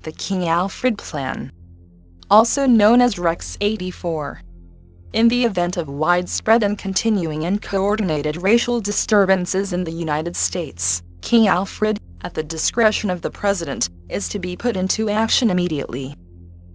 the King Alfred Plan, also known as Rex 84. In the event of widespread and continuing and coordinated racial disturbances in the United States, King Alfred, at the discretion of the President, is to be put into action immediately.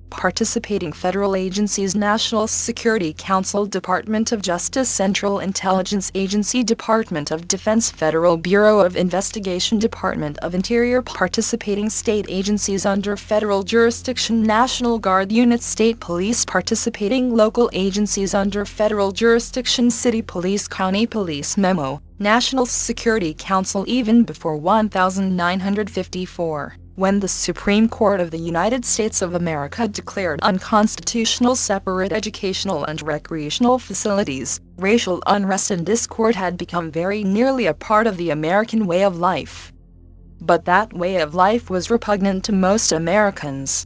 Participating federal agencies: National Security Council, Department of Justice, Central Intelligence Agency, Department of Defense, Federal Bureau of Investigation, Department of Interior. Participating state agencies under federal jurisdiction: National Guard units, state police. Participating local agencies under federal jurisdiction: city police, county police. Memo: National Security Council. Even before 1954, when the Supreme Court of the United States of America declared unconstitutional separate educational and recreational facilities, racial unrest and discord had become very nearly a part of the American way of life. But that way of life was repugnant to most Americans.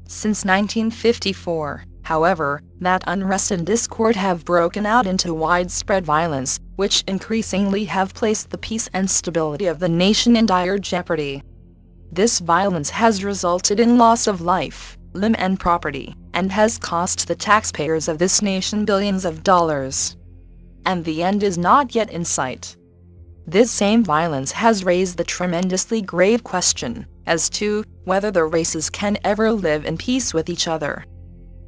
Since 1954, however, that unrest and discord have broken out into widespread violence, which increasingly have placed the peace and stability of the nation in dire jeopardy. This violence has resulted in loss of life, limb and property, and has cost the taxpayers of this nation billions of dollars. And the end is not yet in sight. This same violence has raised the tremendously grave question as to whether the races can ever live in peace with each other.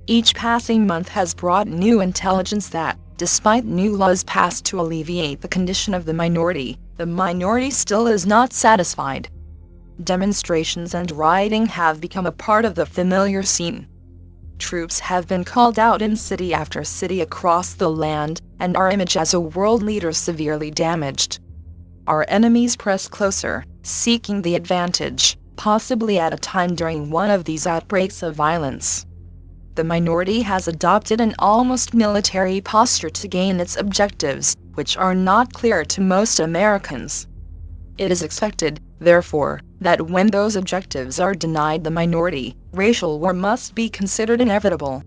Each passing month has brought new intelligence that, despite new laws passed to alleviate the condition of the minority still is not satisfied. Demonstrations and rioting have become a part of the familiar scene. Troops have been called out in city after city across the land, and our image as a world leader severely damaged. Our enemies press closer, seeking the advantage, possibly at a time during one of these outbreaks of violence. The minority has adopted an almost military posture to gain its objectives, which are not clear to most Americans. It is expected, therefore, that when those objectives are denied the minority, racial war must be considered inevitable.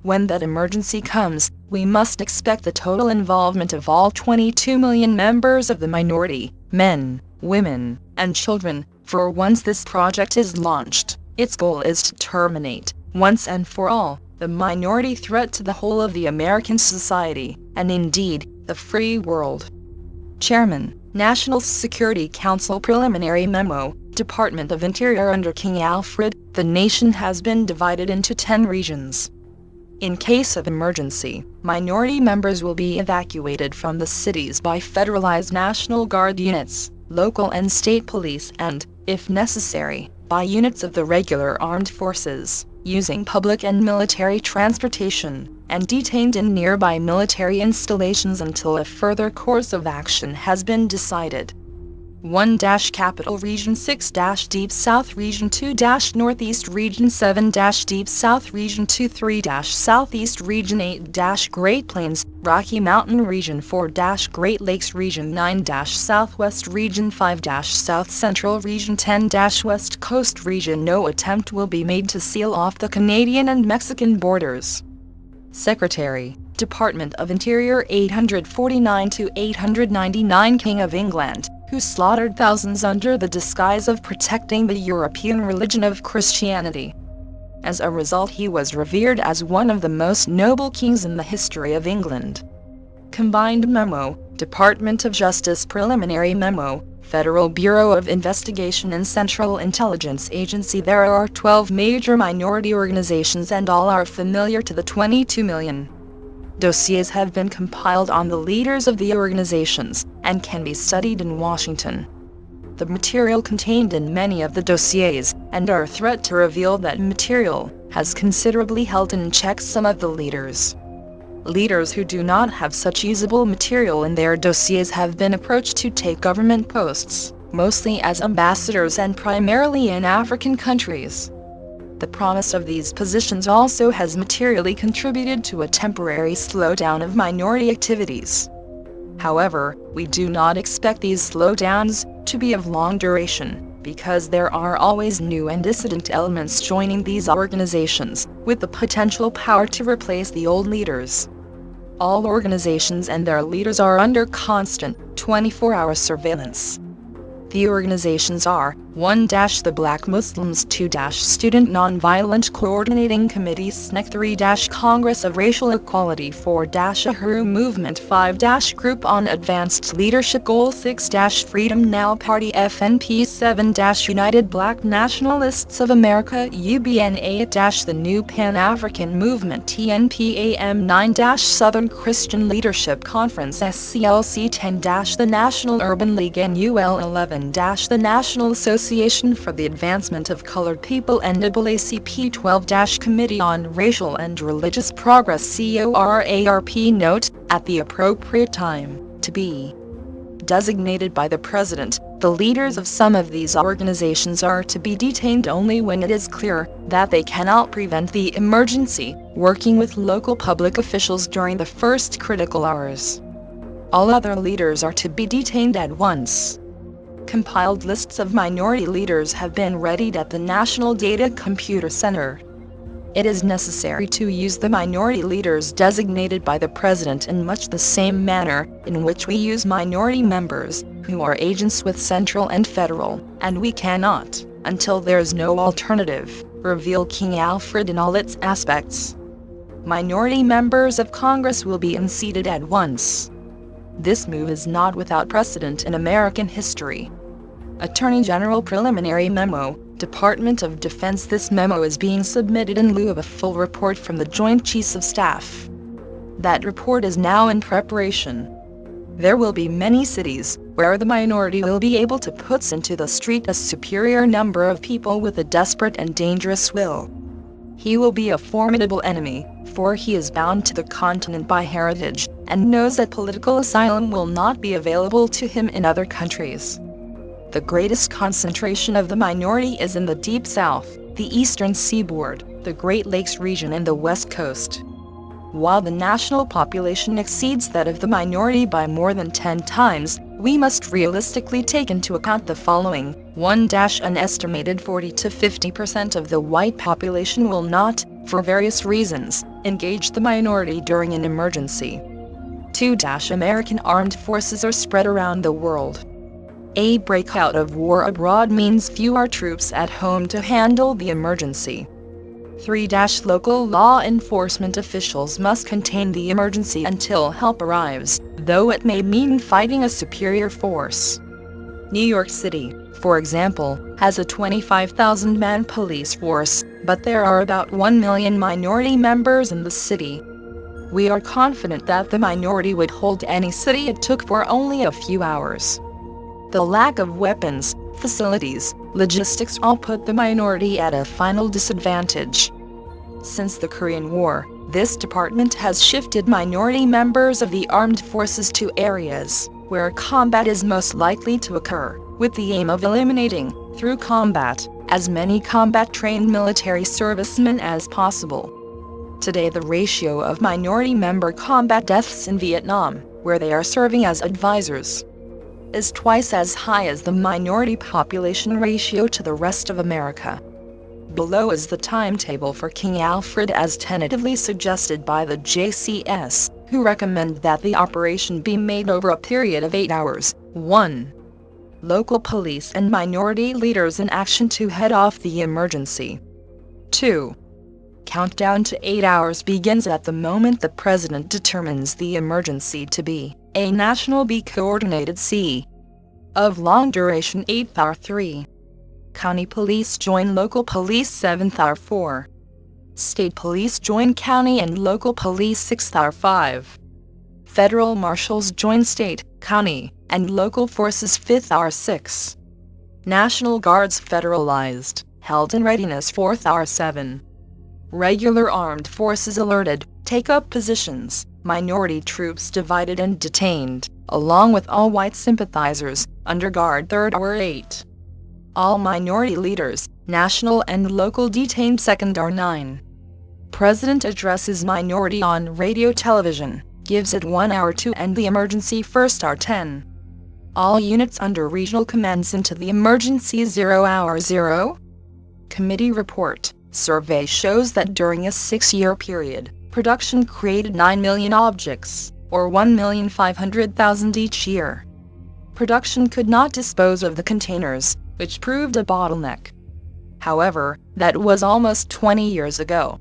When that emergency comes, we must expect the total involvement of all 22 million members of the minority, men, women, and children, for once this project is launched, its goal is to terminate, once and for all, the minority threat to the whole of the American society, and indeed, the free world. Chairman, National Security Council Preliminary Memo, Department of Interior. Under King Alfred, the nation has been divided into 10 regions. In case of emergency, minority members will be evacuated from the cities by federalized National Guard units, local and state police, and, if necessary, by units of the regular armed forces, using public and military transportation, and detained in nearby military installations until a further course of action has been decided. 1-Capital Region, 6-Deep South Region, 2-Northeast Region, 7-Deep South Region, 2, 3-Southeast Region, 8-Great Plains, Rocky Mountain Region, 4-Great Lakes Region, 9-Southwest Region, 5-South Central Region, 10-West Coast Region. No attempt will be made to seal off the Canadian and Mexican borders. Secretary, Department of Interior. 849 to 899 King of England, who slaughtered thousands under the disguise of protecting the European religion of Christianity. As a result, he was revered as one of the most noble kings in the history of England. Combined Memo, Department of Justice. Preliminary Memo, Federal Bureau of Investigation and Central Intelligence Agency. There are 12 major minority organizations and all are familiar to the 22 million. Dossiers have been compiled on the leaders of the organizations, and can be studied in Washington. The material contained in many of the dossiers, and our threat to reveal that material, has considerably held in check some of the leaders. Leaders who do not have such usable material in their dossiers have been approached to take government posts, mostly as ambassadors and primarily in African countries. The promise of these positions also has materially contributed to a temporary slowdown of minority activities. However, we do not expect these slowdowns to be of long duration, because there are always new and dissident elements joining these organizations, with the potential power to replace the old leaders. All organizations and their leaders are under constant, 24-hour surveillance. The organizations are, 1. The Black Muslims. 2. Student Nonviolent Coordinating Committee SNEC. 3. Congress of Racial Equality. 4. Uhuru Movement. 5. Group on Advanced Leadership Goal. 6. Freedom Now Party FNP. 7. United Black Nationalists of America UBN. 8. The New Pan-African Movement TNPAM. 9. Southern Christian Leadership Conference SCLC. 10. The National Urban League NUL. 11. The National Association for the Advancement of Colored People NAACP. 12. Committee on Racial and Religious Progress CORARP. Note, at the appropriate time, to be designated by the President, the leaders of some of these organizations are to be detained only when it is clear that they cannot prevent the emergency, working with local public officials during the first critical hours. All other leaders are to be detained at once. Compiled lists of minority leaders have been readied at the National Data Computer Center. It is necessary to use the minority leaders designated by the President in much the same manner in which we use minority members, who are agents with central and federal, and we cannot, until there is no alternative, reveal King Alfred in all its aspects. Minority members of Congress will be unseated at once. This move is not without precedent in American history. Attorney General Preliminary Memo, Department of Defense. This memo is being submitted in lieu of a full report from the Joint Chiefs of Staff. That report is now in preparation. There will be many cities where the minority will be able to put into the street a superior number of people with a desperate and dangerous will. He will be a formidable enemy, for he is bound to the continent by heritage, and knows that political asylum will not be available to him in other countries. The greatest concentration of the minority is in the Deep South, the Eastern Seaboard, the Great Lakes region and the West Coast. While the national population exceeds that of the minority by more than 10 times, we must realistically take into account the following. 1. An estimated 40 to 50% of the white population will not, for various reasons, engage the minority during an emergency. 2. American armed forces are spread around the world. A breakout of war abroad means fewer troops at home to handle the emergency. 3. Local law enforcement officials must contain the emergency until help arrives, though it may mean fighting a superior force. New York City, for example, has a 25,000-man police force, but there are about 1 million minority members in the city. We are confident that the minority would hold any city it took for only a few hours. The lack of weapons, facilities, logistics all put the minority at a final disadvantage. Since the Korean War, this department has shifted minority members of the armed forces to areas where combat is most likely to occur, with the aim of eliminating, through combat, as many combat-trained military servicemen as possible. Today the ratio of minority member combat deaths in Vietnam, where they are serving as advisors, is twice as high as the minority population ratio to the rest of America. Below is the timetable for King Alfred as tentatively suggested by the JCS, who recommend that the operation be made over a period of 8 hours. 1. Local police and minority leaders in action to head off the emergency. 2. Countdown to 8 hours begins at the moment the President determines the emergency to be A. National B. Coordinated C. Of long duration 8th hour 3. County police join local police 7th hour 4. State police join county and local police 6th hour 5. Federal marshals join state, county, and local forces 5th hour 6. National Guards federalized, held in readiness 4th hour 7. Regular armed forces alerted, take up positions, minority troops divided and detained, along with all white sympathizers, under guard 3rd hour 8. All minority leaders, national and local detained 2nd hour 9. President addresses minority on radio television, gives it 1 hour to end the emergency 1st hour 10. All units under regional commands into the emergency 0 hour 0. Committee report. Survey shows that during a 6-year period, production created 9 million objects, or 1,500,000 each year. Production could not dispose of the containers, which proved a bottleneck. However, that was almost 20 years ago.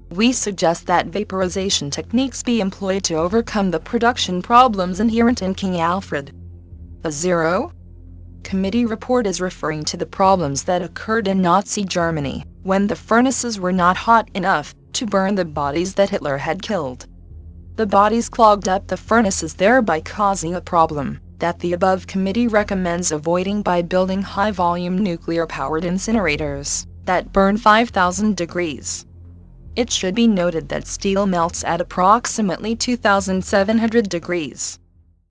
We suggest that vaporization techniques be employed to overcome the production problems inherent in King Alfred. The Zero Committee report is referring to the problems that occurred in Nazi Germany, when the furnaces were not hot enough to burn the bodies that Hitler had killed. The bodies clogged up the furnaces, thereby causing a problem that the above committee recommends avoiding by building high-volume nuclear-powered incinerators that burn 5,000 degrees. It should be noted that steel melts at approximately 2,700 degrees.